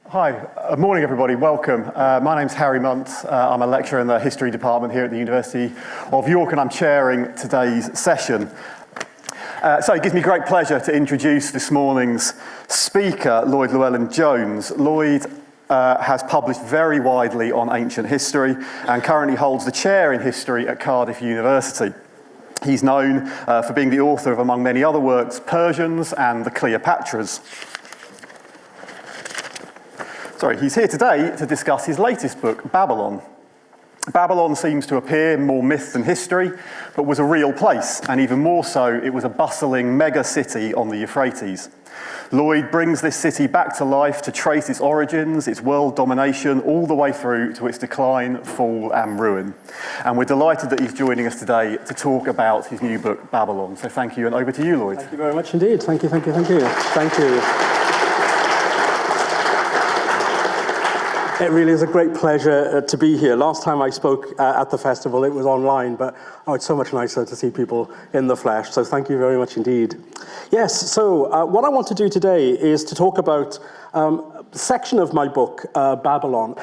Hi, morning everybody, welcome. My name's Harry Munt. I'm a lecturer in the history department here at the University of York and I'm chairing today's session. So it gives me great pleasure to introduce this morning's speaker, Lloyd Llewellyn-Jones. Lloyd has published very widely on ancient history and currently holds the chair in history at Cardiff University. He's known for being the author of, among many other works, Persians and the Cleopatras. He's here today to discuss his latest book, Babylon. Babylon seems to appear more myth than history, but was a real place, and even more so, it was a bustling mega city on the Euphrates. Lloyd brings this city back to life to trace its origins, its world domination, all the way through to its decline, fall, and ruin. And we're delighted that he's joining us today to talk about his new book, Babylon. So thank you, and over to you, Lloyd. Thank you very much indeed. Thank you. Thank you. It really is a great pleasure to be here. Last time I spoke at the festival, it was online, but it's so much nicer to see people in the flesh. So thank you very much indeed. Yes, so what I want to do today is to talk about a section of my book, Babylon.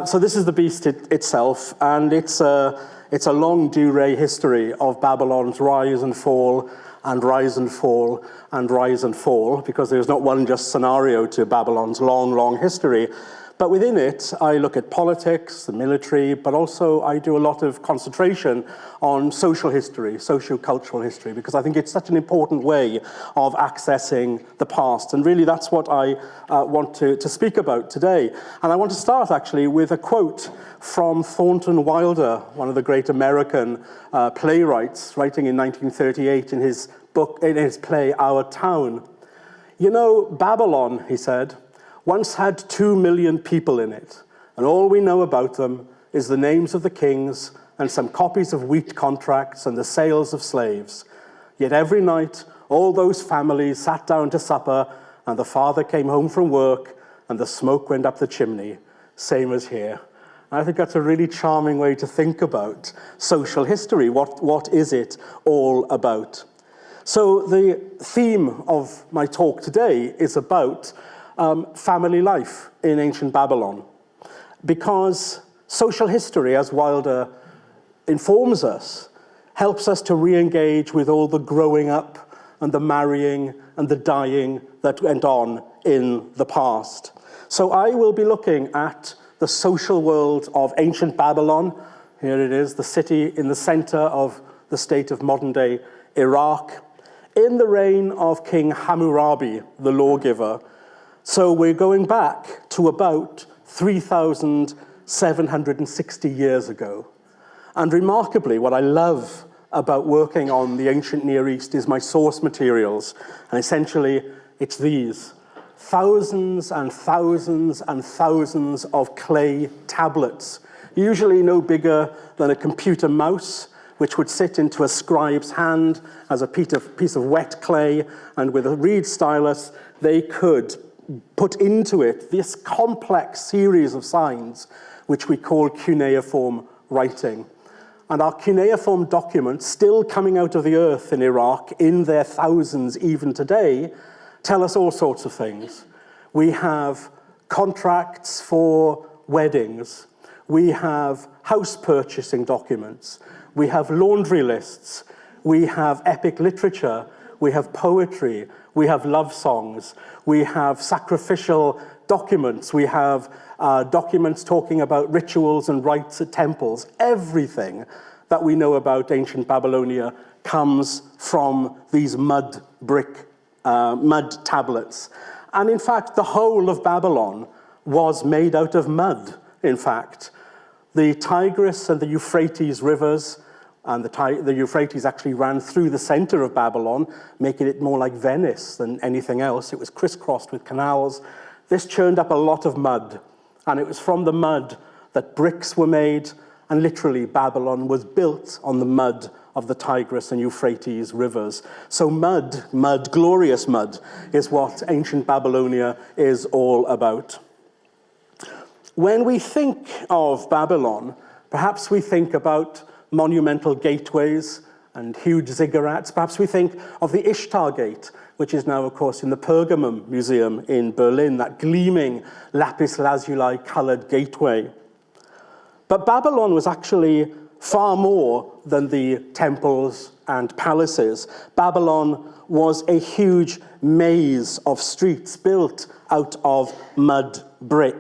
So this is the beast itself, and it's a long durée history of Babylon's rise and fall, and rise and fall, and rise and fall, because there's not one just scenario to Babylon's long history. But within it, I look at politics, the military, but also I do a lot of concentration on social history, socio-cultural history, because I think it's such an important way of accessing the past. And really, that's what I want to speak about today. And I want to start, actually, with a quote from Thornton Wilder, one of the great American playwrights, writing in 1938 in his play, Our Town. "You know, Babylon," he said, "once had 2 million people in it, and all we know about them is the names of the kings and some copies of wheat contracts and the sales of slaves. Yet every night, all those families sat down to supper, and the father came home from work, and the smoke went up the chimney, same as here." And I think that's a really charming way to think about social history. What is it all about? So the theme of my talk today is about family life in ancient Babylon, because social history, as Wilder informs us, helps us to re-engage with all the growing up and the marrying and the dying that went on in the past. So I will be looking at the social world of ancient Babylon. Here it is, the city in the center of the state of modern-day Iraq, in the reign of King Hammurabi, the lawgiver. So we're going back to about 3,760 years ago. And remarkably, what I love about working on the ancient Near East is my source materials. And essentially, it's these. Thousands and thousands and thousands of clay tablets, usually no bigger than a computer mouse, which would sit into a scribe's hand as a piece of wet clay, and with a reed stylus, they could put into it this complex series of signs, which we call cuneiform writing. And our cuneiform documents, still coming out of the earth in Iraq, in their thousands even today, tell us all sorts of things. We have contracts for weddings. We have house purchasing documents. We have laundry lists. We have epic literature. We have poetry. We have love songs. We have sacrificial documents. We have documents talking about rituals and rites at temples. Everything that we know about ancient Babylonia comes from these mud tablets. And in fact, the whole of Babylon was made out of mud, in fact. The Tigris and the Euphrates rivers, and the Euphrates actually ran through the center of Babylon, making it more like Venice than anything else. It was crisscrossed with canals. This churned up a lot of mud, and it was from the mud that bricks were made, and literally Babylon was built on the mud of the Tigris and Euphrates rivers. So mud, glorious mud, is what ancient Babylonia is all about. When we think of Babylon, perhaps we think about monumental gateways and huge ziggurats. Perhaps we think of the Ishtar Gate, which is now, of course, in the Pergamum Museum in Berlin, that gleaming lapis lazuli colored gateway. But Babylon was actually far more than the temples and palaces. Babylon was a huge maze of streets built out of mud brick.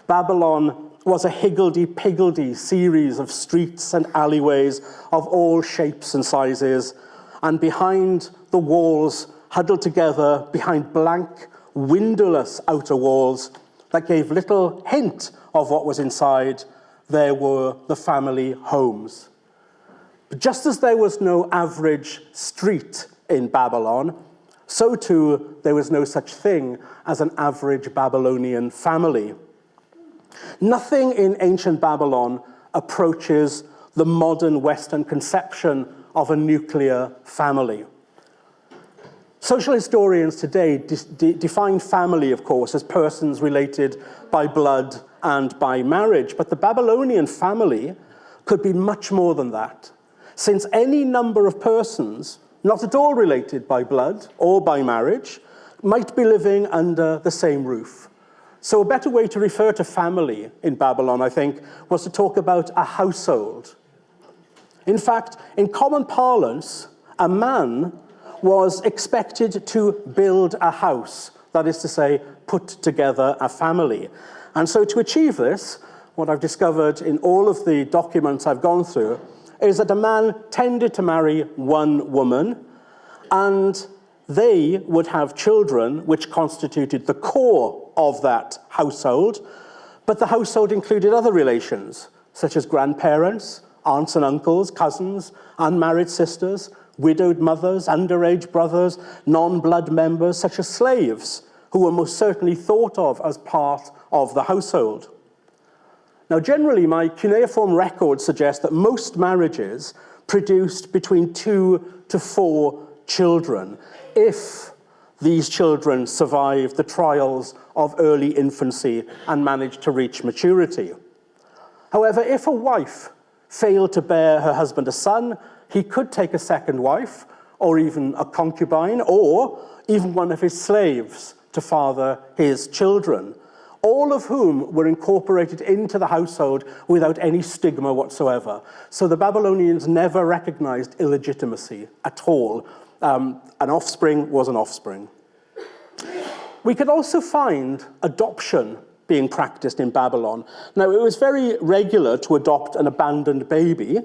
Babylon was a higgledy-piggledy series of streets and alleyways of all shapes and sizes, and behind the walls, huddled together behind blank, windowless outer walls that gave little hint of what was inside, there were the family homes. But just as there was no average street in Babylon, so too there was no such thing as an average Babylonian family. Nothing in ancient Babylon approaches the modern Western conception of a nuclear family. Social historians today define family, of course, as persons related by blood and by marriage, but the Babylonian family could be much more than that, since any number of persons, not at all related by blood or by marriage, might be living under the same roof. So a better way to refer to family in Babylon, I think, was to talk about a household. In fact, in common parlance, a man was expected to build a house, that is to say, put together a family. And so to achieve this, what I've discovered in all of the documents I've gone through is that a man tended to marry one woman, and they would have children which constituted the core of that household, but the household included other relations, such as grandparents, aunts and uncles, cousins, unmarried sisters, widowed mothers, underage brothers, non-blood members, such as slaves, who were most certainly thought of as part of the household. Now, generally, my cuneiform records suggest that most marriages produced between 2 to 4 children, if these children survived the trials of early infancy and managed to reach maturity. However, if a wife failed to bear her husband a son, he could take a second wife, or even a concubine, or even one of his slaves to father his children, all of whom were incorporated into the household without any stigma whatsoever. So the Babylonians never recognized illegitimacy at all. An offspring was an offspring. We could also find adoption being practiced in Babylon. Now, it was very regular to adopt an abandoned baby,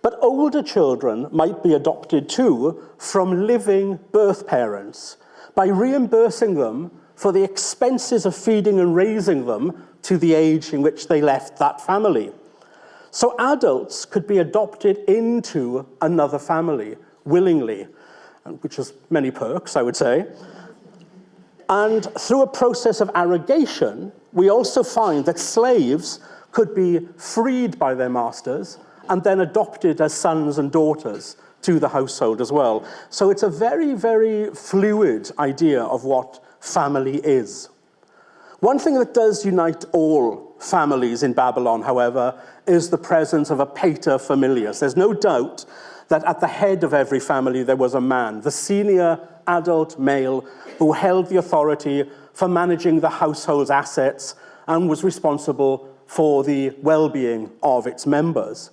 but older children might be adopted too from living birth parents by reimbursing them for the expenses of feeding and raising them to the age in which they left that family. So adults could be adopted into another family willingly, which has many perks, I would say. And through a process of arrogation, we also find that slaves could be freed by their masters and then adopted as sons and daughters to the household as well. So it's a very, very fluid idea of what family is. One thing that does unite all families in Babylon, however, is the presence of a pater familias. There's no doubt that at the head of every family there was a man, the senior adult male, who held the authority for managing the household's assets and was responsible for the well-being of its members.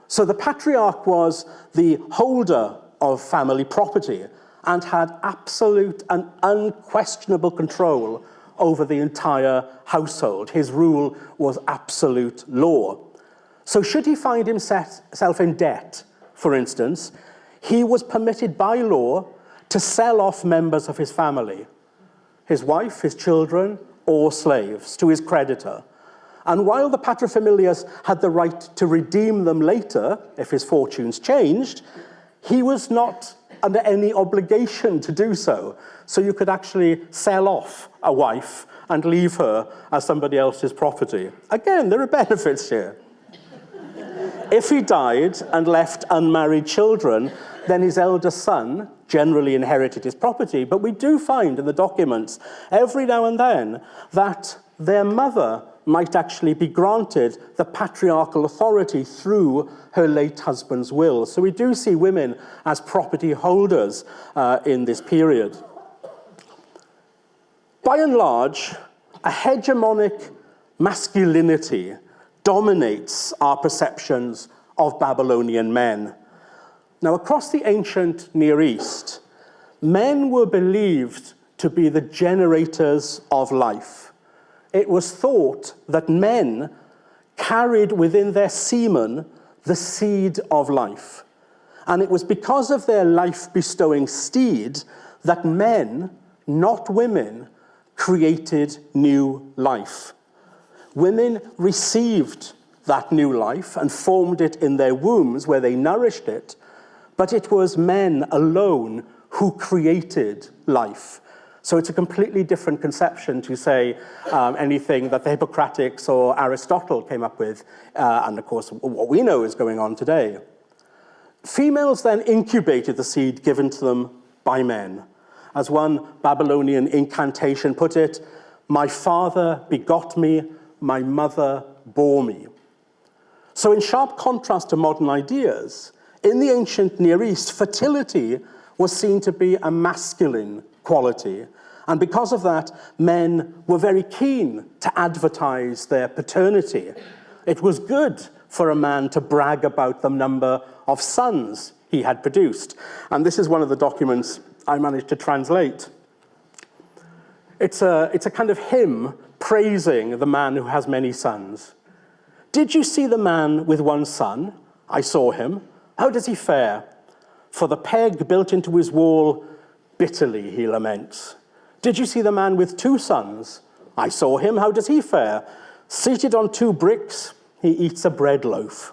So the patriarch was the holder of family property and had absolute and unquestionable control over the entire household. His rule was absolute law. So should he find himself in debt, for instance, he was permitted by law to sell off members of his family, his wife, his children, or slaves, to his creditor. And while the paterfamilias had the right to redeem them later, if his fortunes changed, he was not under any obligation to do so. So you could actually sell off a wife and leave her as somebody else's property. Again, there are benefits here. If he died and left unmarried children, then his eldest son generally inherited his property. But we do find in the documents every now and then that their mother might actually be granted the patriarchal authority through her late husband's will. So we do see women as property holders in this period. By and large, a hegemonic masculinity dominates our perceptions of Babylonian men. Now, across the ancient Near East, men were believed to be the generators of life. It was thought that men carried within their semen the seed of life. And it was because of their life-bestowing steed that men, not women, created new life. Women received that new life and formed it in their wombs where they nourished it, but it was men alone who created life. So it's a completely different conception to say anything that the Hippocratics or Aristotle came up with, and of course what we know is going on today. Females then incubated the seed given to them by men. As one Babylonian incantation put it, "My father begot me, my mother bore me." So in sharp contrast to modern ideas, in the ancient Near East, fertility was seen to be a masculine quality. And because of that, men were very keen to advertise their paternity. It was good for a man to brag about the number of sons he had produced. And this is one of the documents I managed to translate. It's a kind of hymn praising the man who has many sons. "Did you see the man with one son? I saw him. How does he fare? For the peg built into his wall, bitterly he laments. Did you see the man with 2 sons? I saw him. How does he fare? Seated on 2 bricks, he eats a bread loaf.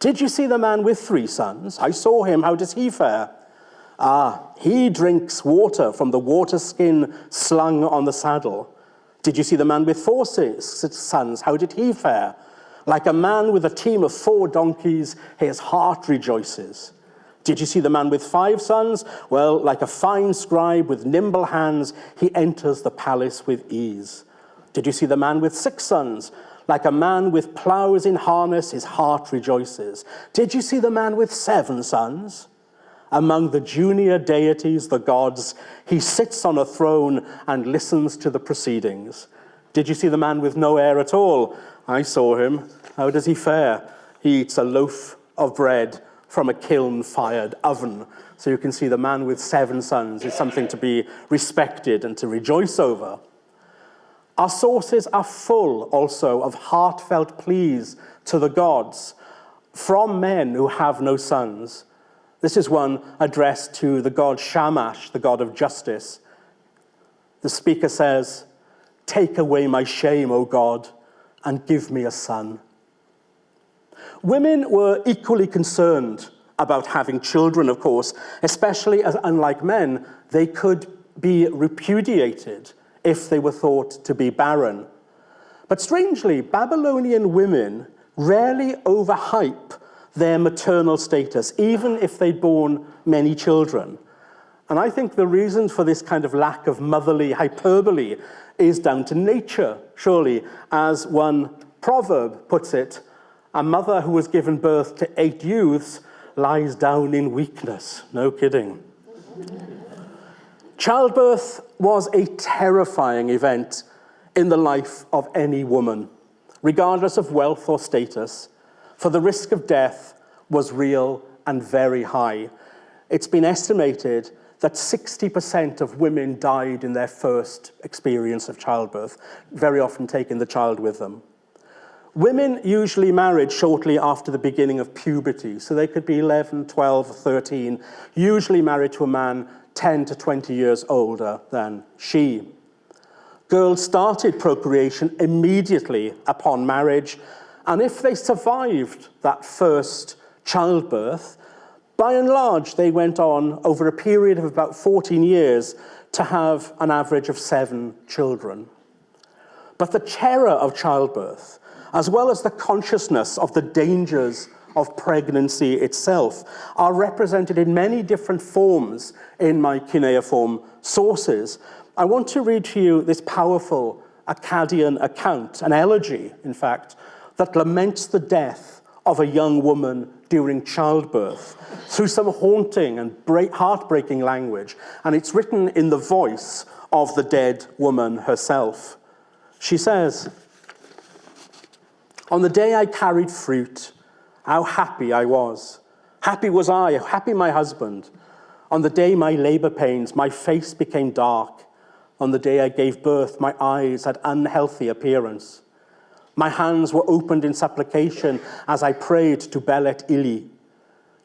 Did you see the man with 3 sons? I saw him. How does he fare? Ah, he drinks water from the water skin slung on the saddle. Did you see the man with 4 sons? How did he fare? Like a man with a team of 4 donkeys, his heart rejoices. Did you see the man with 5 sons? Well, like a fine scribe with nimble hands, he enters the palace with ease. Did you see the man with 6 sons? Like a man with plows in harness, his heart rejoices. Did you see the man with 7 sons? Among the junior deities, the gods, he sits on a throne and listens to the proceedings. Did you see the man with no heir at all? I saw him. How does he fare? He eats a loaf of bread from a kiln-fired oven. So you can see the man with 7 sons is something to be respected and to rejoice over. Our sources are full also of heartfelt pleas to the gods from men who have no sons. This is one addressed to the god Shamash, the god of justice. The speaker says, "Take away my shame, O God, and give me a son." Women were equally concerned about having children, of course, especially as, unlike men, they could be repudiated if they were thought to be barren. But strangely, Babylonian women rarely overhype their maternal status, even if they'd borne many children. And I think the reason for this kind of lack of motherly hyperbole is down to nature, surely. As one proverb puts it, a mother who has given birth to 8 youths lies down in weakness. No kidding. Childbirth was a terrifying event in the life of any woman, regardless of wealth or status, for the risk of death was real and very high. It's been estimated that 60% of women died in their first experience of childbirth, very often taking the child with them. Women usually married shortly after the beginning of puberty, so they could be 11, 12, 13, usually married to a man 10 to 20 years older than she. Girls started procreation immediately upon marriage, and if they survived that first childbirth, by and large, they went on over a period of about 14 years to have an average of 7 children. But the terror of childbirth, as well as the consciousness of the dangers of pregnancy itself, are represented in many different forms in my cuneiform sources. I want to read to you this powerful Akkadian account, an elegy, in fact, that laments the death of a young woman during childbirth through some haunting and heartbreaking language, and it's written in the voice of the dead woman herself. She says, "On the day I carried fruit, how happy I was. Happy was I, happy my husband. On the day my labor pains, my face became dark. On the day I gave birth, my eyes had unhealthy appearance. My hands were opened in supplication as I prayed to Belet Ili.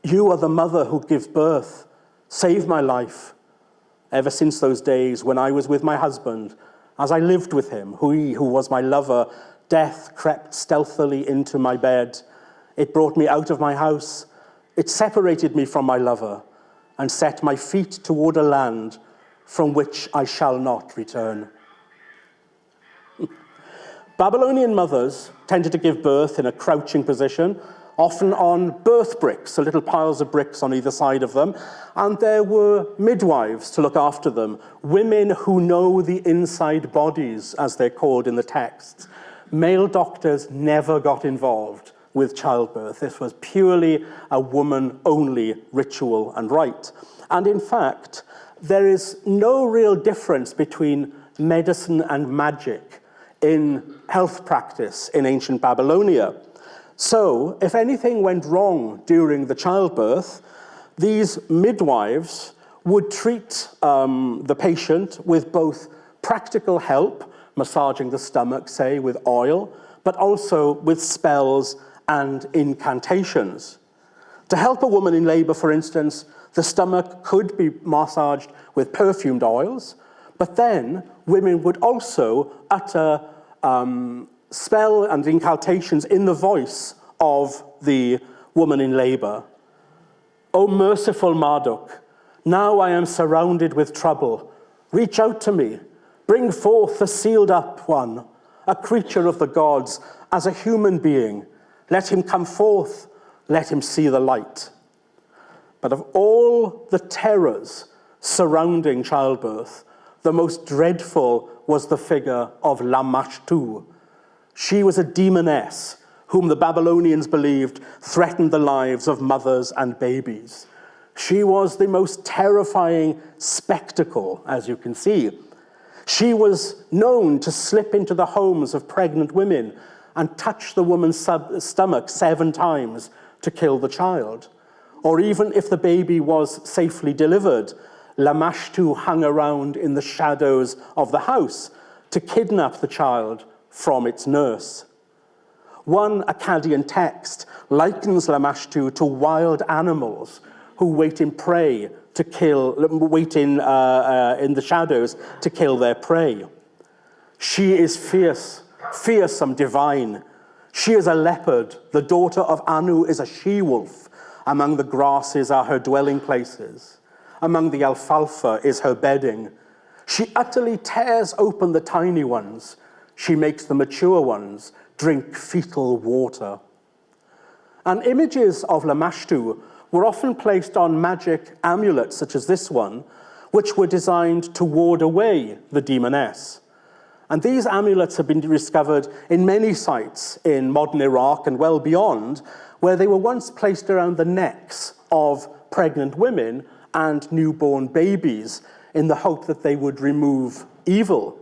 You are the mother who gives birth. Save my life. Ever since those days when I was with my husband, as I lived with him, who was my lover, death crept stealthily into my bed. It brought me out of my house. It separated me from my lover and set my feet toward a land from which I shall not return." Babylonian mothers tended to give birth in a crouching position, often on birth bricks, so little piles of bricks on either side of them, and there were midwives to look after them, women who know the inside bodies, as they're called in the texts. Male doctors never got involved with childbirth. This was purely a woman-only ritual and rite. And in fact, there is no real difference between medicine and magic in health practice in ancient Babylonia. So, if anything went wrong during the childbirth, these midwives would treat the patient with both practical help, massaging the stomach, say, with oil, but also with spells and incantations. To help a woman in labor, for instance, the stomach could be massaged with perfumed oils, but then women would also utter spell and incantations in the voice of the woman in labor. "O merciful Marduk, now I am surrounded with trouble. Reach out to me. Bring forth the sealed up one, a creature of the gods, as a human being. Let him come forth. Let him see the light." But of all the terrors surrounding childbirth, the most dreadful was the figure of Lamashtu. She was a demoness whom the Babylonians believed threatened the lives of mothers and babies. She was the most terrifying spectacle, as you can see. She was known to slip into the homes of pregnant women and touch the woman's stomach 7 times to kill the child. Or even if the baby was safely delivered, Lamashtu hung around in the shadows of the house to kidnap the child from its nurse. One Akkadian text likens Lamashtu to wild animals who wait in the shadows to kill their prey. She is fierce, fearsome, divine. She is a leopard. The daughter of Anu is a she-wolf. Among the grasses are her dwelling places. Among the alfalfa is her bedding. She utterly tears open the tiny ones. She makes the mature ones drink fetal water. And images of Lamashtu were often placed on magic amulets, such as this one, which were designed to ward away the demoness. And these amulets have been discovered in many sites in modern Iraq and well beyond, where they were once placed around the necks of pregnant women and newborn babies in the hope that they would remove evil.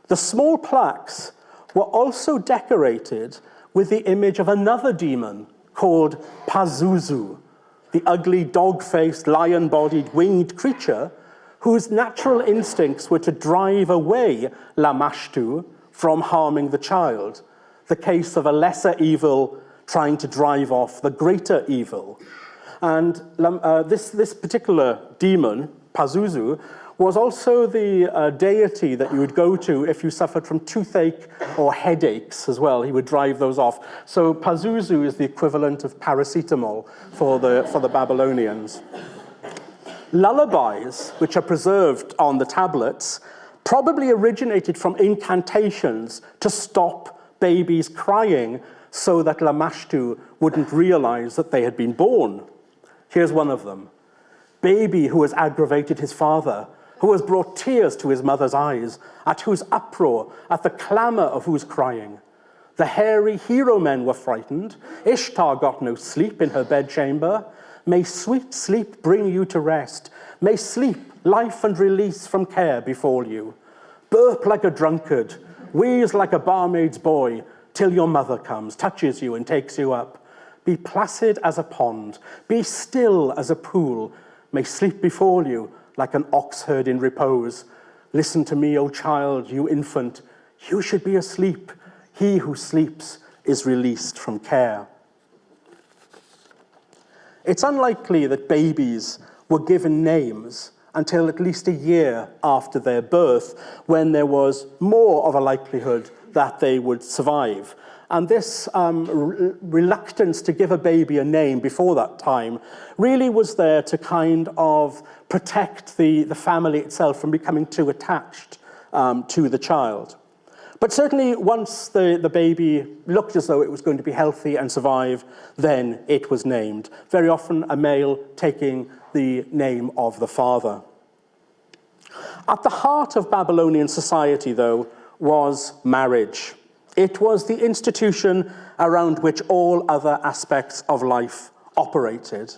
The small plaques were also decorated with the image of another demon called Pazuzu, the ugly dog-faced, lion-bodied, winged creature whose natural instincts were to drive away Lamashtu from harming the child, the case of a lesser evil trying to drive off the greater evil. And this particular demon, Pazuzu, was also the deity that you would go to if you suffered from toothache or headaches as well. He would drive those off. So Pazuzu is the equivalent of paracetamol for the Babylonians. Lullabies, which are preserved on the tablets, probably originated from incantations to stop babies crying so that Lamashtu wouldn't realize that they had been born. Here's one of them. Baby who has aggravated his father, who has brought tears to his mother's eyes, at whose uproar, at the clamour of whose crying. The hairy hero men were frightened. Ishtar got no sleep in her bedchamber. May sweet sleep bring you to rest. May sleep, life and release from care befall you. Burp like a drunkard, wheeze like a barmaid's boy, till your mother comes, touches you and takes you up. Be placid as a pond, be still as a pool. May sleep befall you like an ox herd in repose. Listen to me, O child, you infant, you should be asleep. He who sleeps is released from care. It's unlikely that babies were given names until at least a year after their birth, when there was more of a likelihood that they would survive. And this reluctance to give a baby a name before that time really was there to kind of protect the family itself from becoming too attached to the child. But certainly once the baby looked as though it was going to be healthy and survive, then it was named. Very often a male taking the name of the father. At the heart of Babylonian society, though, was marriage. It was the institution around which all other aspects of life operated.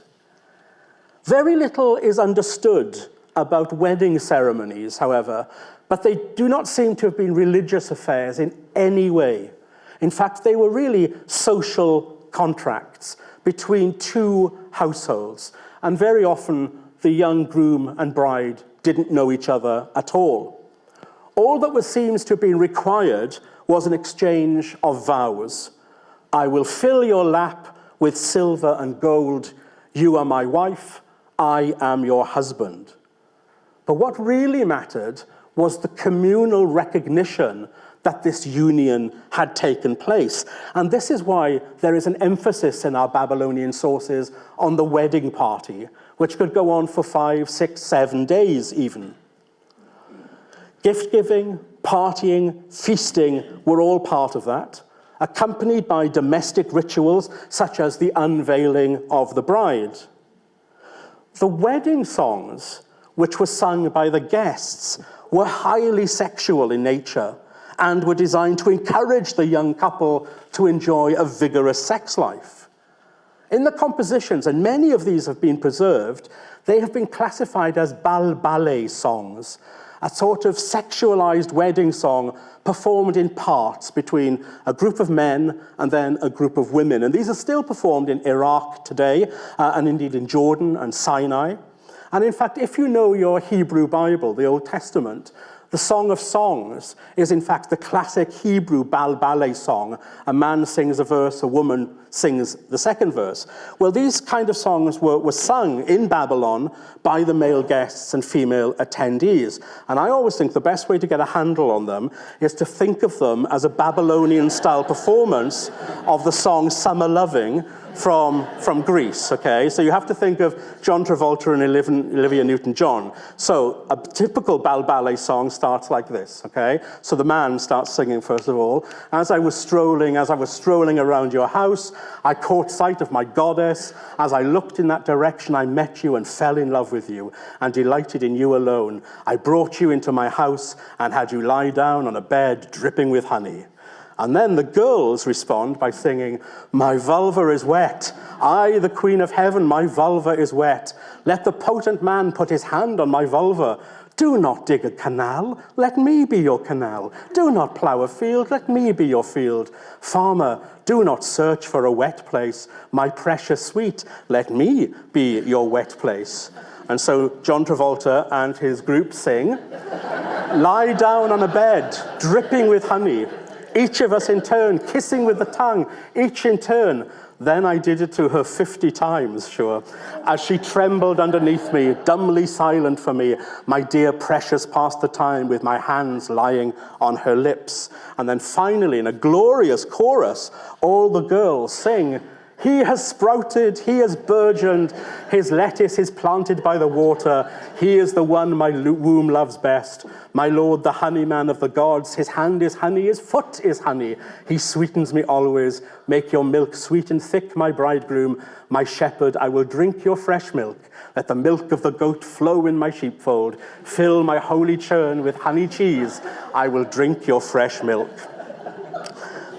Very little is understood about wedding ceremonies, however, but they do not seem to have been religious affairs in any way. In fact, they were really social contracts between two households, and very often the young groom and bride didn't know each other at all. All that seems to have been required was an exchange of vows. I will fill your lap with silver and gold. You are my wife. I am your husband. But what really mattered was the communal recognition that this union had taken place. And this is why there is an emphasis in our Babylonian sources on the wedding party, which could go on for 5, 6, 7 days even. Gift-giving, partying, feasting were all part of that, accompanied by domestic rituals such as the unveiling of the bride. The wedding songs, which were sung by the guests, were highly sexual in nature and were designed to encourage the young couple to enjoy a vigorous sex life. In the compositions, and many of these have been preserved, they have been classified as ballet songs, a sort of sexualized wedding song performed in parts between a group of men and then a group of women. And these are still performed in Iraq today, and indeed in Jordan and Sinai. And in fact, if you know your Hebrew Bible, the Old Testament, the Song of Songs is in fact the classic Hebrew ballet song. A man sings a verse, a woman sings the second verse. Well, these kind of songs were sung in Babylon by the male guests and female attendees. And I always think the best way to get a handle on them is to think of them as a Babylonian-style performance of the song Summer Loving from Greece, okay? So you have to think of John Travolta and Olivia Newton-John. So a typical ballet song starts like this, okay? So the man starts singing, first of all. As I was strolling around your house, I caught sight of my goddess. As I looked in that direction, I met you and fell in love with you and delighted in you alone. I brought you into my house and had you lie down on a bed dripping with honey. And then the girls respond by singing, my vulva is wet. I, the queen of heaven, my vulva is wet. Let the potent man put his hand on my vulva. Do not dig a canal, let me be your canal. Do not plough a field, let me be your field. Farmer, do not search for a wet place. My precious sweet, let me be your wet place. And so John Travolta and his group sing, lie down on a bed, dripping with honey. Each of us in turn, kissing with the tongue, each in turn. Then I did it to her 50 times, sure, as she trembled underneath me, dumbly silent for me. My dear precious passed the time with my hands lying on her lips. And then finally, in a glorious chorus, all the girls sing, He has sprouted, he has burgeoned, his lettuce is planted by the water. He is the one my womb loves best. My lord, the honeyman of the gods, his hand is honey, his foot is honey. He sweetens me always. Make your milk sweet and thick, my bridegroom. My shepherd, I will drink your fresh milk. Let the milk of the goat flow in my sheepfold. Fill my holy churn with honey cheese. I will drink your fresh milk.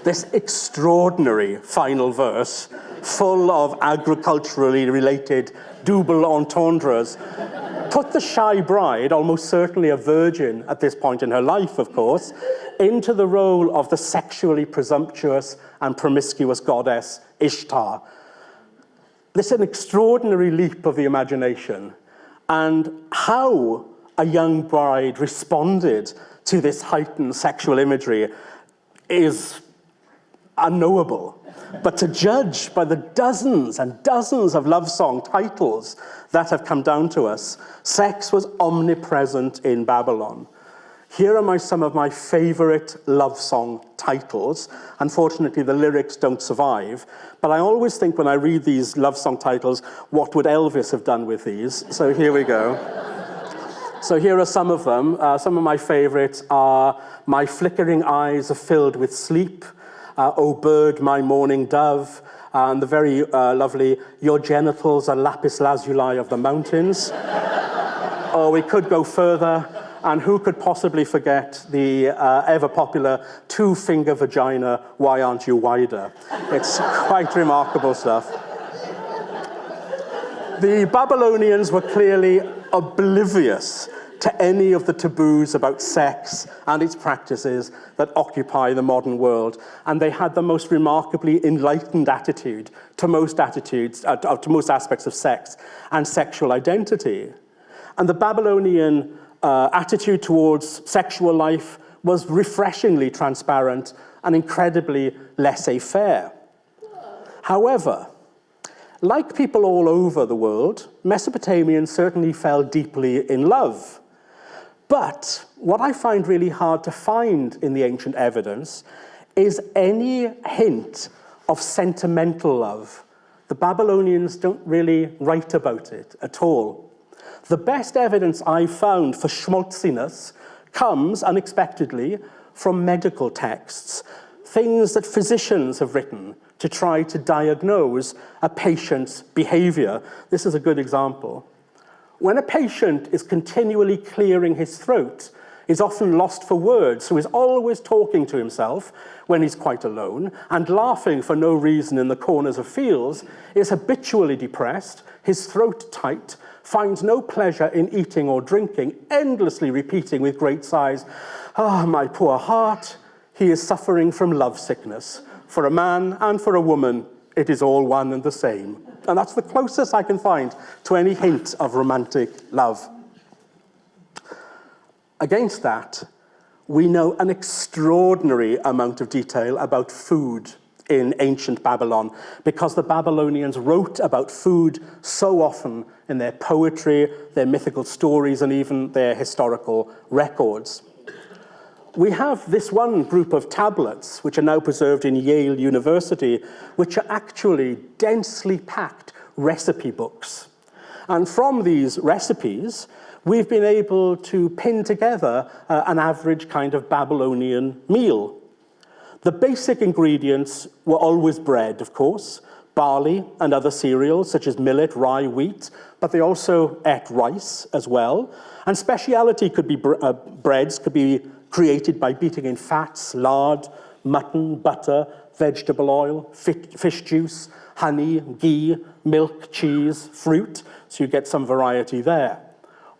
This extraordinary final verse, full of agriculturally related double entendres, put the shy bride, almost certainly a virgin at this point in her life, of course, into the role of the sexually presumptuous and promiscuous goddess Ishtar. This is an extraordinary leap of the imagination, and how a young bride responded to this heightened sexual imagery is unknowable. But to judge by the dozens and dozens of love song titles that have come down to us, sex was omnipresent in Babylon. Here are some of my favorite love song titles. Unfortunately, the lyrics don't survive, but I always think when I read these love song titles, what would Elvis have done with these? So here we go. So here are some of them. Some of my favorites are My Flickering Eyes Are Filled with Sleep, O Bird, My Morning Dove, and the very lovely Your Genitals Are Lapis Lazuli of the Mountains. Or we could go further, and who could possibly forget the ever-popular Two-Finger Vagina, Why Aren't You Wider? It's quite remarkable stuff. The Babylonians were clearly oblivious to any of the taboos about sex and its practices that occupy the modern world. And they had the most remarkably enlightened attitude to most aspects of sex and sexual identity. And the Babylonian attitude towards sexual life was refreshingly transparent and incredibly laissez-faire. However, like people all over the world, Mesopotamians certainly fell deeply in love. But what I find really hard to find in the ancient evidence is any hint of sentimental love. The Babylonians don't really write about it at all. The best evidence I've found for schmaltziness comes unexpectedly from medical texts, things that physicians have written to try to diagnose a patient's behavior. This is a good example. When a patient is continually clearing his throat, is often lost for words, so is always talking to himself when he's quite alone, and laughing for no reason in the corners of fields, is habitually depressed, his throat tight, finds no pleasure in eating or drinking, endlessly repeating with great sighs, "Ah, my poor heart," he is suffering from love sickness. For a man and for a woman, it is all one and the same. And that's the closest I can find to any hint of romantic love. Against that, we know an extraordinary amount of detail about food in ancient Babylon, because the Babylonians wrote about food so often in their poetry, their mythical stories, and even their historical records. We have this one group of tablets, which are now preserved in Yale University, which are actually densely packed recipe books. And from these recipes, we've been able to pin together an average kind of Babylonian meal. The basic ingredients were always bread, of course, barley and other cereals such as millet, rye, wheat, but they also ate rice as well. And speciality could be breads could be created by beating in fats, lard, mutton, butter, vegetable oil, fish juice, honey, ghee, milk, cheese, fruit, so you get some variety there.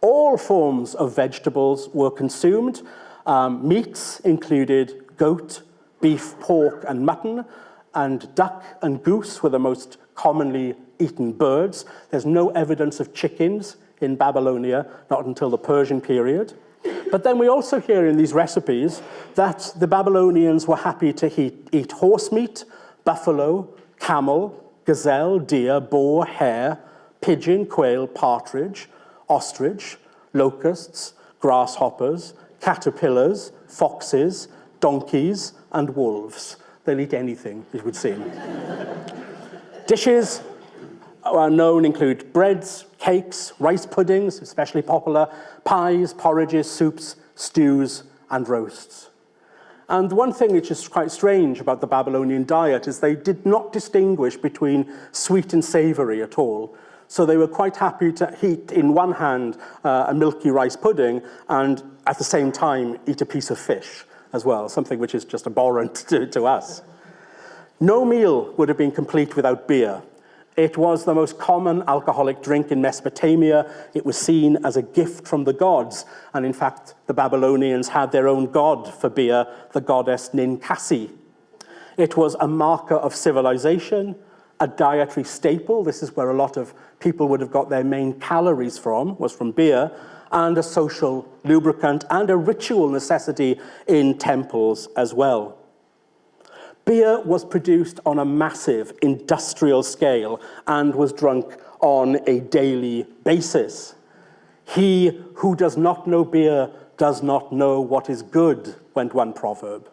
All forms of vegetables were consumed. Meats included goat, beef, pork, and mutton, and duck and goose were the most commonly eaten birds. There's no evidence of chickens in Babylonia, not until the Persian period. But then we also hear in these recipes that the Babylonians were happy to eat horse meat, buffalo, camel, gazelle, deer, boar, hare, pigeon, quail, partridge, ostrich, locusts, grasshoppers, caterpillars, foxes, donkeys, and wolves. They'll eat anything, it would seem. Dishes known include breads, cakes, rice puddings, especially popular, pies, porridges, soups, stews, and roasts. And one thing which is quite strange about the Babylonian diet is they did not distinguish between sweet and savory at all. So they were quite happy to eat in one hand a milky rice pudding and at the same time eat a piece of fish as well, something which is just abhorrent to us. No meal would have been complete without beer. It was the most common alcoholic drink in Mesopotamia. It was seen as a gift from the gods. And in fact, the Babylonians had their own god for beer, the goddess Ninkasi. It was a marker of civilization, a dietary staple. This is where a lot of people would have got their main calories from, was from beer, and a social lubricant and a ritual necessity in temples as well. Beer was produced on a massive industrial scale and was drunk on a daily basis. He who does not know beer does not know what is good, went one proverb.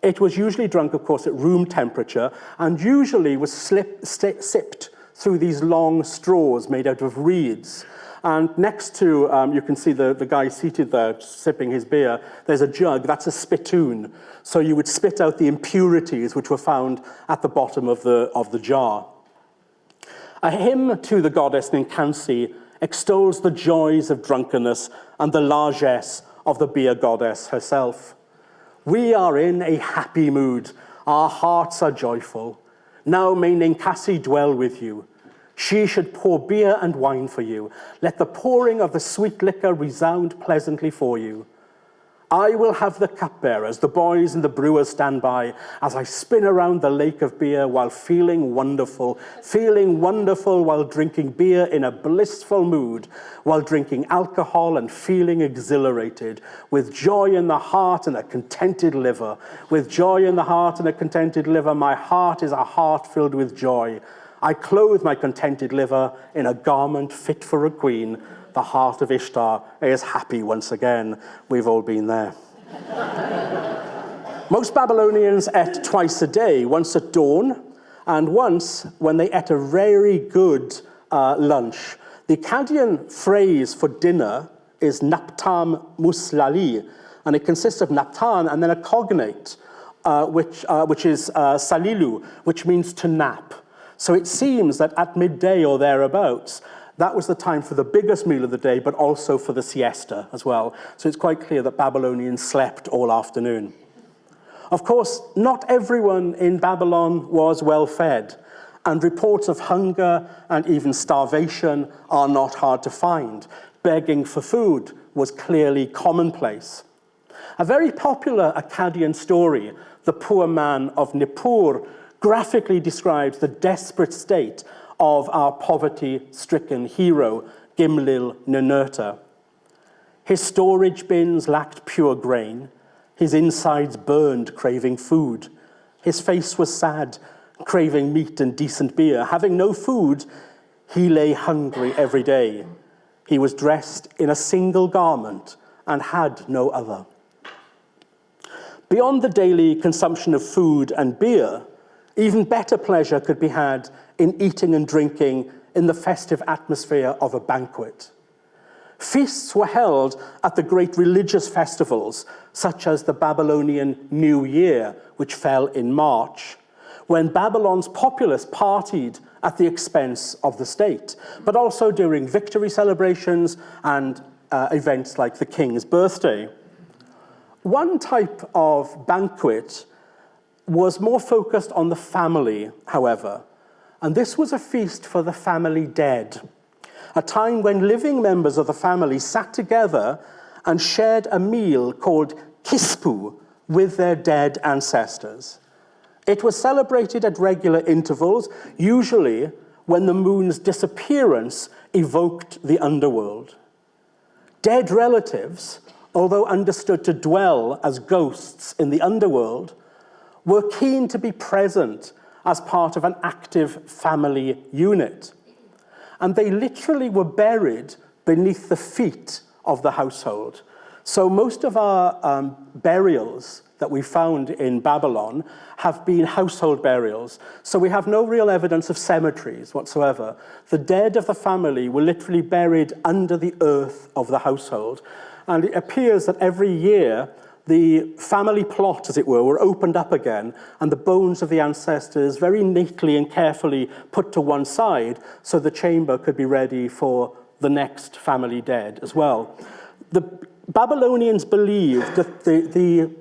It was usually drunk, of course, at room temperature and usually was sipped through these long straws made out of reeds. And next to, you can see the guy seated there sipping his beer, there's a jug, that's a spittoon. So you would spit out the impurities which were found at the bottom of the jar. A hymn to the goddess Ninkasi extols the joys of drunkenness and the largesse of the beer goddess herself. We are in a happy mood, our hearts are joyful. Now may Ninkasi dwell with you. She should pour beer and wine for you. Let the pouring of the sweet liquor resound pleasantly for you. I will have the cupbearers, the boys and the brewers stand by as I spin around the lake of beer while feeling wonderful while drinking beer in a blissful mood, while drinking alcohol and feeling exhilarated, with joy in the heart and a contented liver. With joy in the heart and a contented liver, my heart is a heart filled with joy. I clothe my contented liver in a garment fit for a queen. The heart of Ishtar is happy once again. We've all been there. Most Babylonians ate twice a day, once at dawn and once when they ate a very good lunch. The Akkadian phrase for dinner is naptam muslali, and it consists of naptan and then a cognate, which is salilu, which means to nap. So it seems that at midday or thereabouts, that was the time for the biggest meal of the day, but also for the siesta as well. So it's quite clear that Babylonians slept all afternoon. Of course, not everyone in Babylon was well fed, and reports of hunger and even starvation are not hard to find. Begging for food was clearly commonplace. A very popular Akkadian story, The Poor Man of Nippur, graphically describes the desperate state of our poverty-stricken hero, Gimlil Ninurta. His storage bins lacked pure grain. His insides burned, craving food. His face was sad, craving meat and decent beer. Having no food, he lay hungry every day. He was dressed in a single garment and had no other. Beyond the daily consumption of food and beer, even better pleasure could be had in eating and drinking in the festive atmosphere of a banquet. Feasts were held at the great religious festivals, such as the Babylonian New Year, which fell in March, when Babylon's populace partied at the expense of the state, but also during victory celebrations and events like the king's birthday. One type of banquet was more focused on the family, however, and this was a feast for the family dead, a time when living members of the family sat together and shared a meal called kispu with their dead ancestors. It was celebrated at regular intervals, usually when the moon's disappearance evoked the underworld. Dead relatives, although understood to dwell as ghosts in the underworld, were keen to be present as part of an active family unit. And they literally were buried beneath the feet of the household. So most of our burials that we found in Babylon have been household burials. So we have no real evidence of cemeteries whatsoever. The dead of the family were literally buried under the earth of the household. And it appears that every year, the family plot, as it were opened up again, and the bones of the ancestors very neatly and carefully put to one side so the chamber could be ready for the next family dead as well. The Babylonians believed that the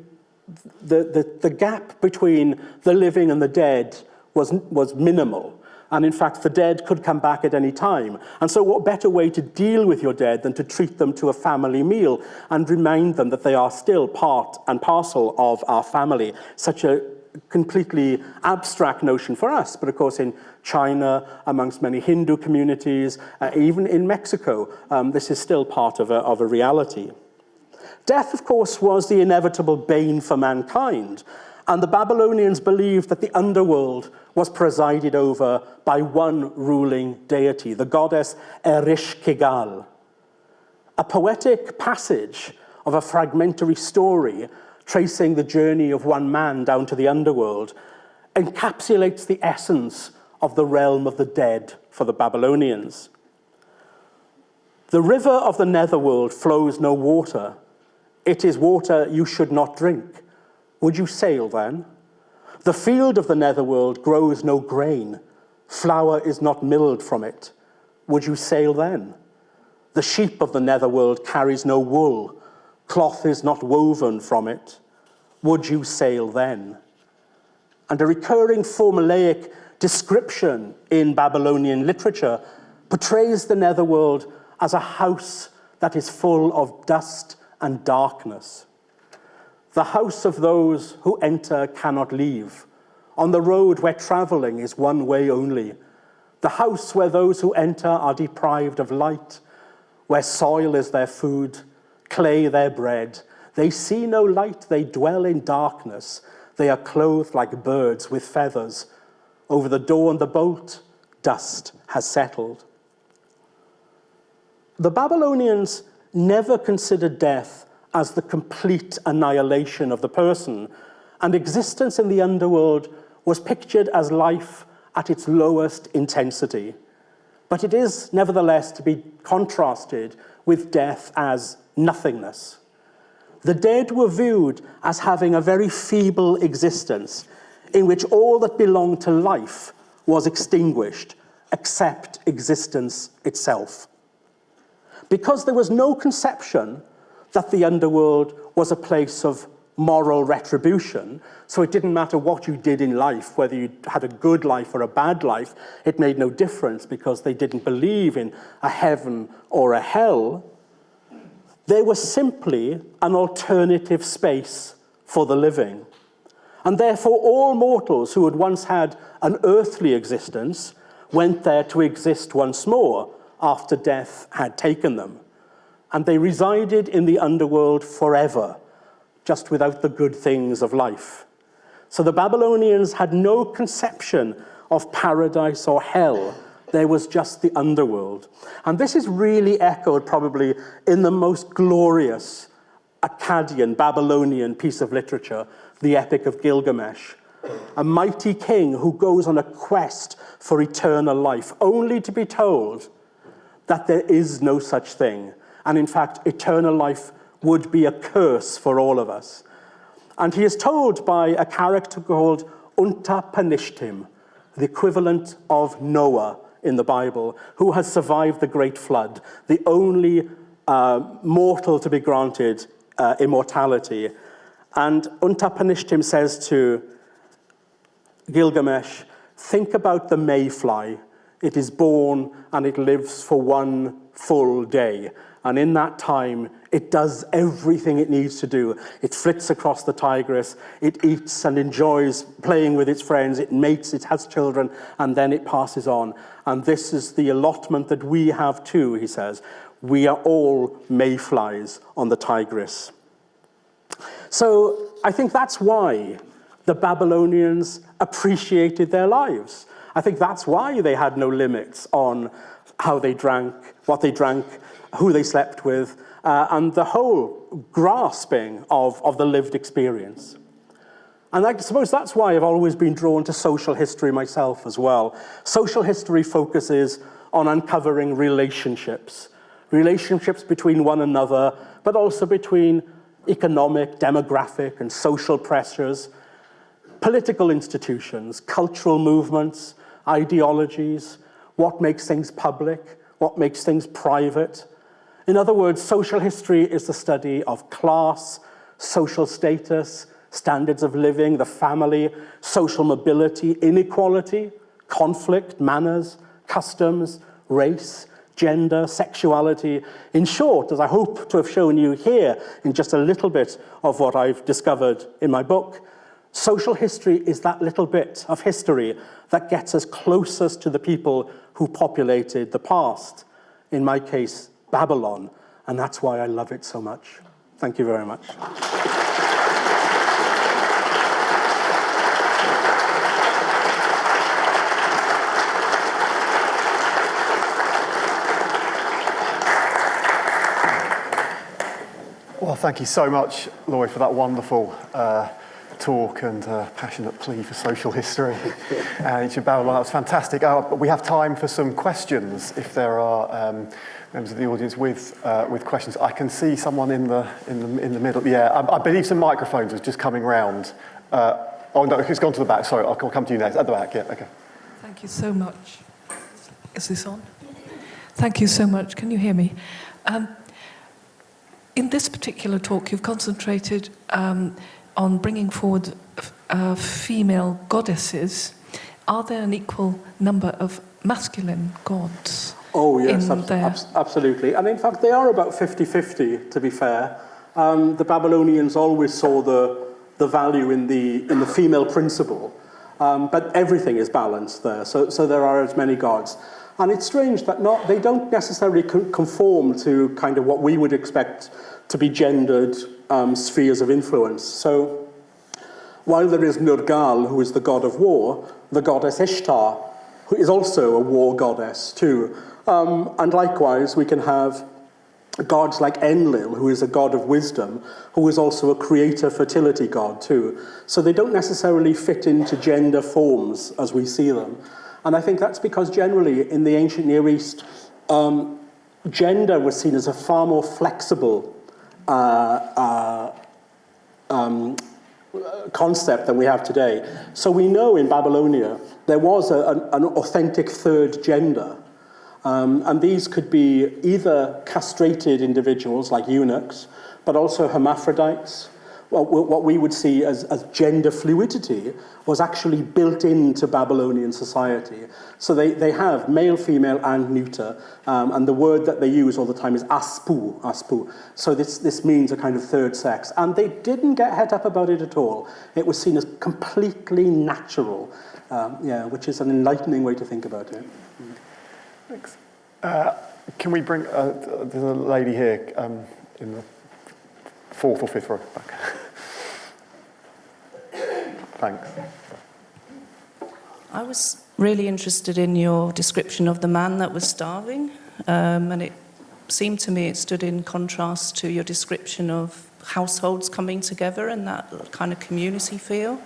gap between the living and the dead was minimal. And in fact, the dead could come back at any time. And so what better way to deal with your dead than to treat them to a family meal and remind them that they are still part and parcel of our family. Such a completely abstract notion for us. But of course, in China, amongst many Hindu communities, even in Mexico, this is still part of a reality. Death, of course, was the inevitable bane for mankind. And the Babylonians believed that the underworld was presided over by one ruling deity, the goddess Ereshkigal. A poetic passage of a fragmentary story tracing the journey of one man down to the underworld encapsulates the essence of the realm of the dead for the Babylonians. The river of the netherworld flows no water. It is water you should not drink. Would you sail then? The field of the netherworld grows no grain. Flour is not milled from it. Would you sail then? The sheep of the netherworld carries no wool. Cloth is not woven from it. Would you sail then? And a recurring formulaic description in Babylonian literature portrays the netherworld as a house that is full of dust and darkness. The house of those who enter cannot leave, on the road where traveling is one way only. The house where those who enter are deprived of light, where soil is their food, clay their bread. They see no light, they dwell in darkness. They are clothed like birds with feathers. Over the door and the bolt, dust has settled. The Babylonians never considered death as the complete annihilation of the person, and existence in the underworld was pictured as life at its lowest intensity. But it is nevertheless to be contrasted with death as nothingness. The dead were viewed as having a very feeble existence in which all that belonged to life was extinguished, except existence itself. Because there was no conception that the underworld was a place of moral retribution, so it didn't matter what you did in life, whether you had a good life or a bad life, it made no difference because they didn't believe in a heaven or a hell. There was simply an alternative space for the living. And therefore all mortals who had once had an earthly existence went there to exist once more after death had taken them. And they resided in the underworld forever, just without the good things of life. So the Babylonians had no conception of paradise or hell. There was just the underworld. And this is really echoed probably in the most glorious Akkadian, Babylonian piece of literature, the Epic of Gilgamesh. A mighty king who goes on a quest for eternal life, only to be told that there is no such thing. And in fact, eternal life would be a curse for all of us. And he is told by a character called Untapanishtim, the equivalent of Noah in the Bible, who has survived the great flood, the only mortal to be granted immortality. And Untapanishtim says to Gilgamesh, think about the mayfly. It is born and it lives for one full day. And in that time, it does everything it needs to do. It flits across the Tigris, it eats and enjoys playing with its friends, it mates, it has children, and then it passes on. And this is the allotment that we have too, he says. We are all mayflies on the Tigris. So I think that's why the Babylonians appreciated their lives. I think that's why they had no limits on how they drank, what they drank, who they slept with, and the whole grasping of the lived experience. And I suppose that's why I've always been drawn to social history myself as well. Social history focuses on uncovering relationships between one another, but also between economic, demographic, and social pressures, political institutions, cultural movements, ideologies, what makes things public, what makes things private. In other words, social history is the study of class, social status, standards of living, the family, social mobility, inequality, conflict, manners, customs, race, gender, sexuality. In short, as I hope to have shown you here in just a little bit of what I've discovered in my book, social history is that little bit of history that gets us closest to the people who populated the past. In my case, Babylon, and that's why I love it so much. Thank you very much. Well, thank you so much, Lloyd, for that wonderful talk and passionate plea for social history. Ancient Babylon, that was fantastic. We have time for some questions if there are members of the audience with questions. I can see someone in the middle. Yeah, I believe some microphones are just coming round. Oh no, it's gone to the back. Sorry, I'll come to you next. At the back, yeah, okay. Thank you so much. Is this on? Thank you so much. Can you hear me? In this particular talk, you've concentrated on bringing forward female goddesses. Are there an equal number of masculine gods? Oh, yes, absolutely. And in fact, they are about 50-50, to be fair. The Babylonians always saw the value in the female principle, but everything is balanced there, so there are as many gods. And it's strange that they don't necessarily conform to kind of what we would expect to be gendered spheres of influence. So while there is Nergal, who is the god of war, the goddess Ishtar, who is also a war goddess too. And likewise, we can have gods like Enlil, who is a god of wisdom, who is also a creator fertility god too. So they don't necessarily fit into gender forms as we see them. And I think that's because generally in the ancient Near East, gender was seen as a far more flexible concept than we have today. So we know in Babylonia there was an authentic third gender. And these could be either castrated individuals like eunuchs, but also hermaphrodites. Well, what we would see as gender fluidity was actually built into Babylonian society. So they have male, female, and neuter, and the word that they use all the time is aspu. So this means a kind of third sex. And they didn't get het up about it at all. It was seen as completely natural, which is an enlightening way to think about it. Thanks. Can we bring, there's a lady here in the fourth or fifth row back. Thanks. I was really interested in your description of the man that was starving, and it seemed to me it stood in contrast to your description of households coming together and that kind of community feel.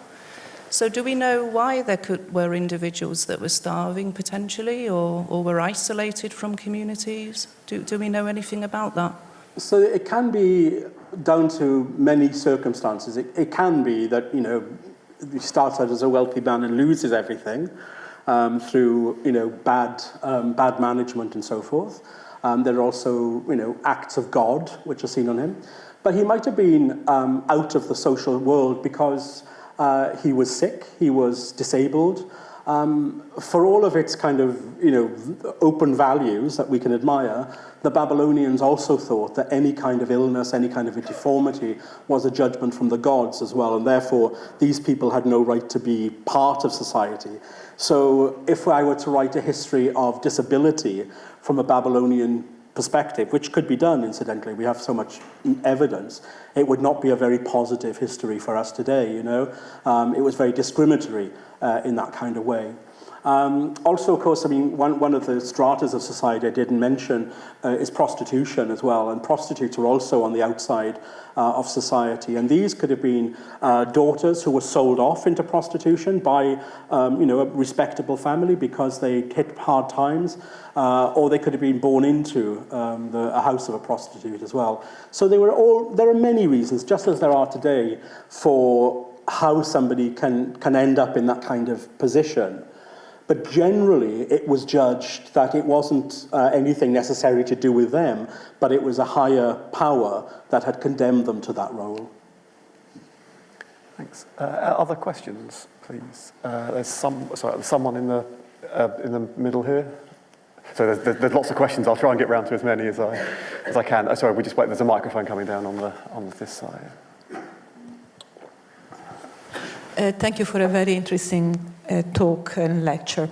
So do we know why there were individuals that were starving potentially or were isolated from communities? Do we know anything about that? So it can be down to many circumstances. It can be that, he starts out as a wealthy man and loses everything through, bad management and so forth. There are also, acts of God which are seen on him. But he might have been out of the social world because he was sick, he was disabled. For all of its kind of, open values that we can admire, the Babylonians also thought that any kind of illness, any kind of a deformity was a judgment from the gods as well, and therefore these people had no right to be part of society. So if I were to write a history of disability from a Babylonian perspective, which could be done, incidentally, we have so much evidence, it would not be a very positive history for us today, It was very discriminatory in that kind of way. Also, of course, I mean, one of the stratas of society I didn't mention is prostitution as well, and prostitutes were also on the outside of society, and these could have been daughters who were sold off into prostitution by, a respectable family because they hit hard times, or they could have been born into a house of a prostitute as well. So there are many reasons, just as there are today, for how somebody can end up in that kind of position. But generally, it was judged that it wasn't anything necessary to do with them, but it was a higher power that had condemned them to that role. Thanks. Other questions, please? There's someone in the middle here. So there's lots of questions. I'll try and get round to as many as I can. Oh, sorry, we just wait. There's a microphone coming down on this side. Thank you for a very interesting talk and lecture.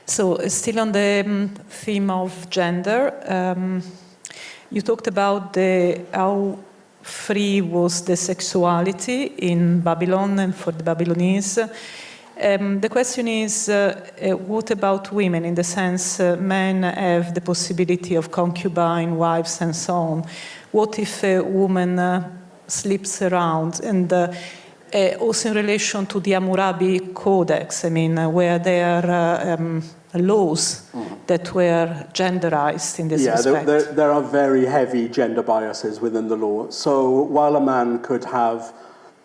So still on the theme of gender, you talked about how free was the sexuality in Babylon and for the Babylonese. The question is, what about women, in the sense men have the possibility of concubine, wives, and so on. What if a woman sleeps around? And also in relation to the Hammurabi Codex, I mean, where there are laws that were genderized in this respect. There are very heavy gender biases within the law. So while a man could have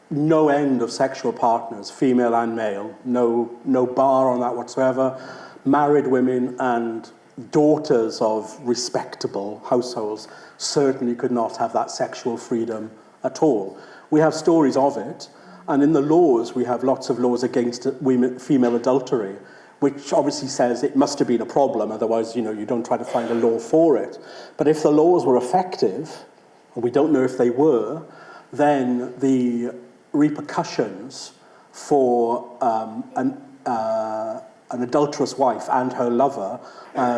no end of sexual partners, female and male, no bar on that whatsoever, married women and daughters of respectable households certainly could not have that sexual freedom at all. We have stories of it. And in the laws, we have lots of laws against female adultery, which obviously says it must have been a problem, otherwise, you don't try to find a law for it. But if the laws were effective, and we don't know if they were, then the repercussions for an adulterous wife and her lover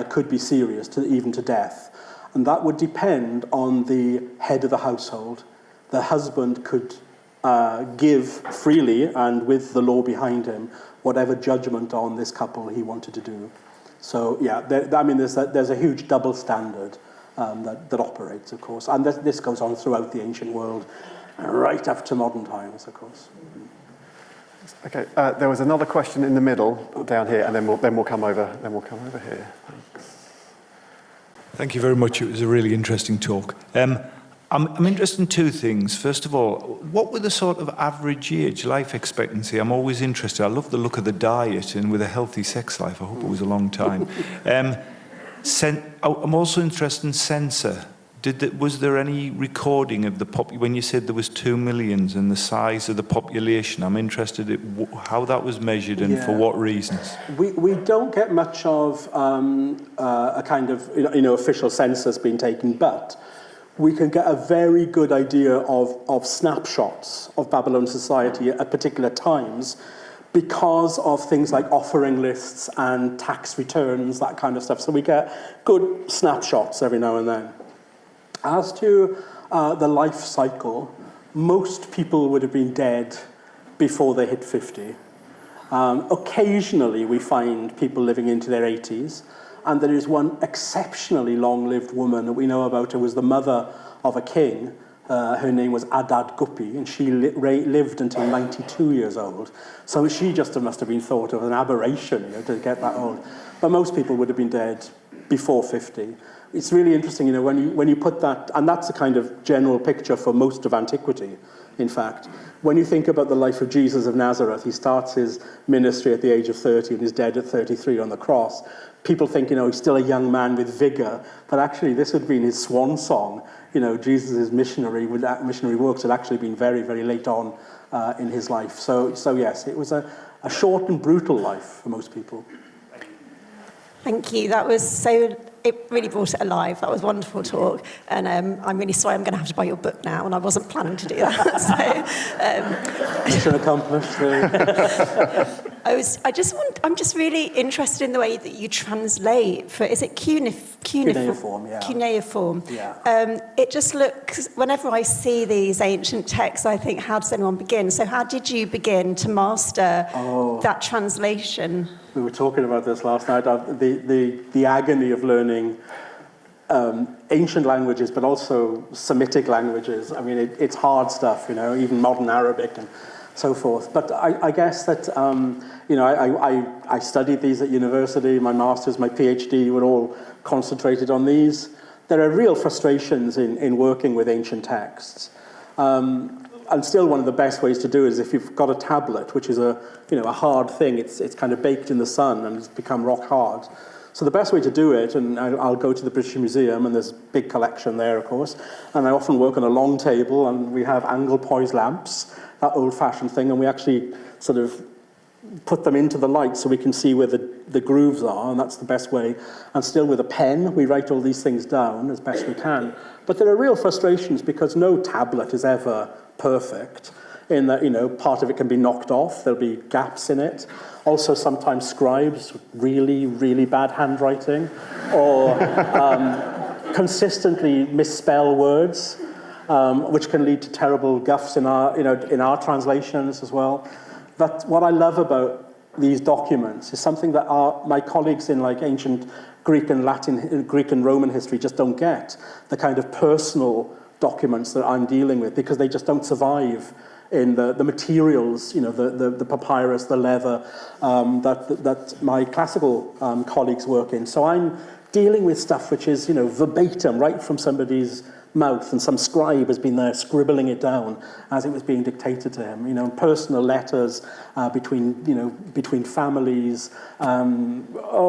could be serious, even to death. And that would depend on the head of the household. The husband could give freely and with the law behind him whatever judgment on this couple he wanted to do. So yeah, there's a huge double standard that operates, of course, and this goes on throughout the ancient world, right up to modern times, of course. Okay, there was another question in the middle down here, and then we'll come over here. Thanks. Thank you very much. It was a really interesting talk. I'm interested in two things. First of all, what were the sort of average age, life expectancy? I'm always interested. I love the look of the diet, and with a healthy sex life, I hope it was a long time. I'm also interested in censor. Was there any recording of when you said there was 2 million and the size of the population? I'm interested in how that was measured and for what reasons. We don't get much of a kind of official census being taken, but we can get a very good idea of snapshots of Babylon society at particular times because of things like offering lists and tax returns, that kind of stuff. So we get good snapshots every now and then. As to the life cycle, most people would have been dead before they hit 50. Occasionally we find people living into their 80s. And there is one exceptionally long-lived woman that we know about who was the mother of a king. Her name was Adad Gupi, and she lived until 92 years old. So she just must have been thought of as an aberration, to get that old. But most people would have been dead before 50. It's really interesting, when you put that, and that's a kind of general picture for most of antiquity, in fact. When you think about the life of Jesus of Nazareth, he starts his ministry at the age of 30 and is dead at 33 on the cross. People think, he's still a young man with vigor, but actually this would have been his swan song. Jesus' missionary works had actually been very, very late on in his life. So yes, it was a short and brutal life for most people. Thank you. That was so it really brought it alive. That was a wonderful talk. And I'm really sorry I'm going to have to buy your book now, and I wasn't planning to do that. So, Mission accomplished. I'm just really interested in the way that you translate for, is it cuneiform, yeah. Cuneiform. Yeah. It just looks, whenever I see these ancient texts, I think, how does anyone begin? So how did you begin to master that translation? We were talking about this last night, the agony of learning ancient languages, but also Semitic languages. I mean, it's hard stuff, you know, even modern Arabic and so forth. But I guess that, you know, I studied these at university. My master's, my PhD were all concentrated on these. There are real frustrations in working with ancient texts. And still one of the best ways to do it is if you've got a tablet, which is a hard thing. It's kind of baked in the sun and it's become rock hard. So the best way to do it, and I'll go to the British Museum, and there's a big collection there, of course, and I often work on a long table, and we have angle poise lamps, that old-fashioned thing, and we actually sort of put them into the light so we can see where the grooves are, and that's the best way. And still with a pen, we write all these things down as best we can. But there are real frustrations because no tablet is ever perfect, in that, you know, part of it can be knocked off, there'll be gaps in it. Also, sometimes scribes, really, really bad handwriting, or consistently misspell words, which can lead to terrible guffs in our translations as well. But what I love about these documents is something that my colleagues in like ancient Greek and Roman history just don't get, the kind of personal documents that I'm dealing with, because they just don't survive in the materials, you know, the papyrus, the leather that my classical colleagues work in. So I'm dealing with stuff which is, you know, verbatim, right from somebody's mouth, and some scribe has been there scribbling it down as it was being dictated to him. You know, personal letters between families,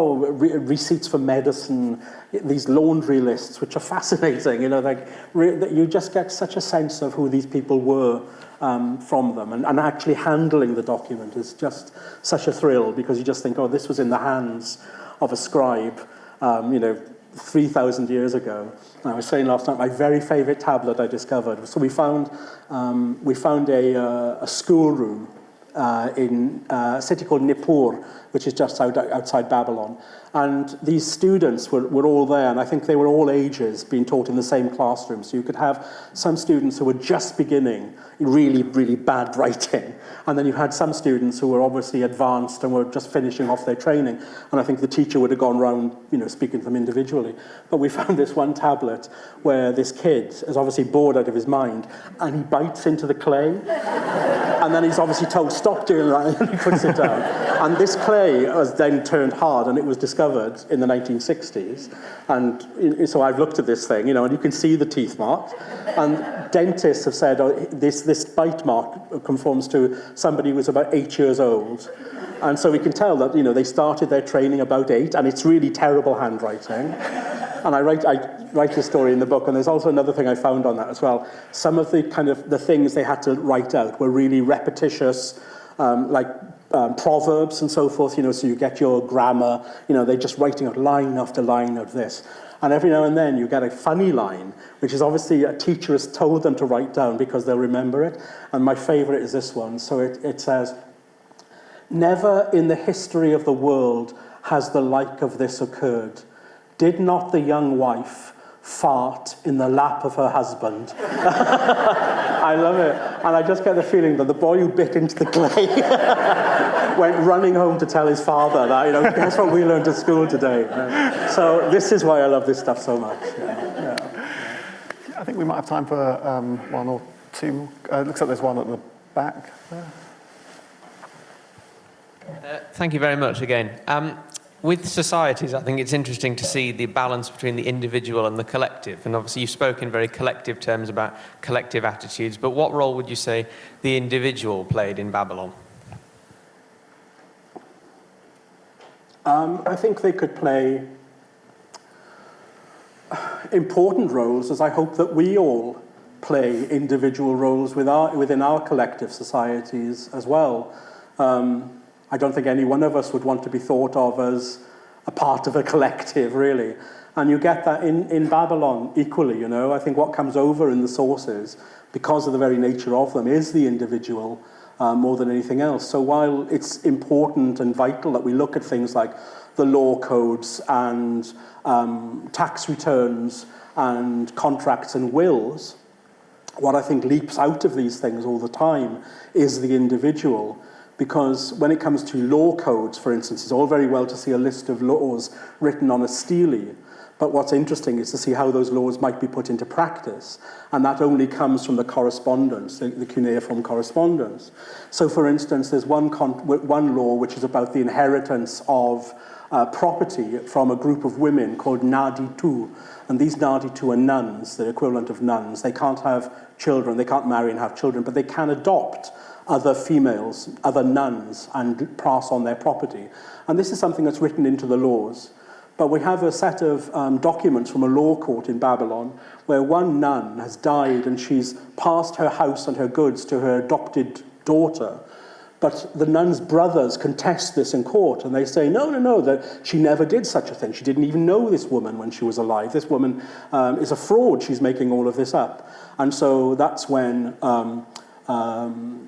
receipts for medicine, these laundry lists, which are fascinating. You know, like you just get such a sense of who these people were from them, and actually handling the document is just such a thrill, because you just think, oh, this was in the hands of a scribe, 3,000 years ago. And I was saying last night, my very favorite tablet I discovered. So we found a schoolroom in a city called Nippur, which is just outside Babylon. And these students were all there, and I think they were all ages being taught in the same classroom. So you could have some students who were just beginning really, really bad writing, and then you had some students who were obviously advanced and were just finishing off their training. And I think the teacher would have gone around, you know, speaking to them individually. But we found this one tablet where this kid is obviously bored out of his mind, and he bites into the clay, and then he's obviously told, stop doing that, and he puts it down. And this clay was then turned hard, and it was discovered in the 1960s. And so I've looked at this thing, you know, and you can see the teeth marks. And dentists have said, oh, this bite mark conforms to somebody who was about 8 years old. And so we can tell that, you know, they started their training about 8, and it's really terrible handwriting. And I write this story in the book, and there's also another thing I found on that as well. Some of the things they had to write out were really repetitious, proverbs and so forth, you know, so you get your grammar, you know, they're just writing out line after line of this. And every now and then you get a funny line, which is obviously a teacher has told them to write down because they'll remember it. And my favorite is this one. So it says, never in the history of the world has the like of this occurred. Did not the young wife fart in the lap of her husband? I love it. And I just get the feeling that the boy who bit into the clay went running home to tell his father that, you know, guess what we learned at school today. So this is why I love this stuff so much. Yeah. I think we might have time for one or two more. Looks like there's one at the back there. Thank you very much again. With societies, I think it's interesting to see the balance between the individual and the collective. And obviously, you've spoken in very collective terms about collective attitudes. But what role would you say the individual played in Babylon? I think they could play important roles, as I hope that we all play individual roles within our collective societies as well. I don't think any one of us would want to be thought of as a part of a collective, really. And you get that in Babylon equally, you know. I think what comes over in the sources, because of the very nature of them, is the individual more than anything else. So while it's important and vital that we look at things like the law codes and tax returns and contracts and wills, what I think leaps out of these things all the time is the individual. Because when it comes to law codes, for instance, it's all very well to see a list of laws written on a stele. But what's interesting is to see how those laws might be put into practice. And that only comes from the correspondence, the cuneiform correspondence. So, for instance, there's one law which is about the inheritance of property from a group of women called Naditu. And these Naditu are nuns, the equivalent of nuns. They can't have children, they can't marry and have children, but they can adopt other females, other nuns, and pass on their property. And this is something that's written into the laws. But we have a set of documents from a law court in Babylon where one nun has died and she's passed her house and her goods to her adopted daughter. But the nun's brothers contest this in court, and they say, no, that she never did such a thing. She didn't even know this woman when she was alive. This woman is a fraud. She's making all of this up. And so that's when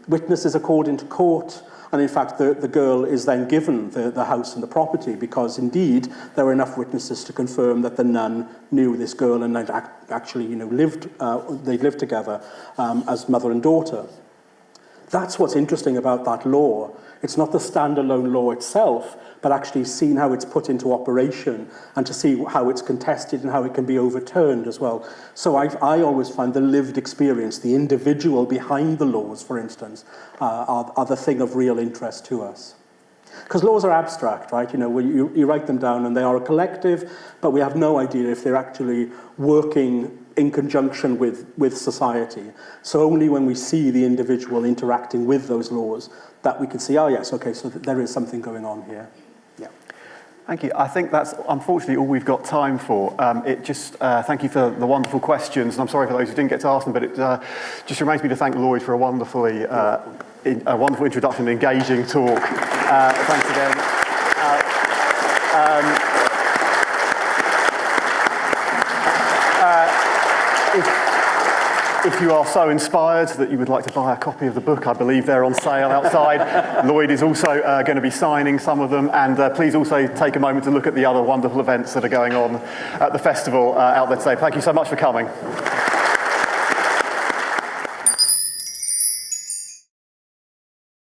witnesses are called into court. And in fact, the girl is then given the house and the property because, indeed, there were enough witnesses to confirm that the nun knew this girl and they'd actually, they lived together as mother and daughter. That's what's interesting about that law. It's not the standalone law itself, but actually seeing how it's put into operation and to see how it's contested and how it can be overturned as well. So I always find the lived experience, the individual behind the laws, for instance, are the thing of real interest to us. Because laws are abstract, right? You write them down and they are a collective, but we have no idea if they're actually working in conjunction with society. So only when we see the individual interacting with those laws that we can see, oh yes, okay, so there is something going on here. Yeah. Thank you. I think that's unfortunately all we've got time for. Thank you for the wonderful questions, and I'm sorry for those who didn't get to ask them, but it just reminds me to thank Lloyd for a wonderful introduction and engaging talk. Thanks again. If you are so inspired that you would like to buy a copy of the book, I believe they're on sale outside. Lloyd is also going to be signing some of them, and please also take a moment to look at the other wonderful events that are going on at the festival out there today. Thank you so much for coming.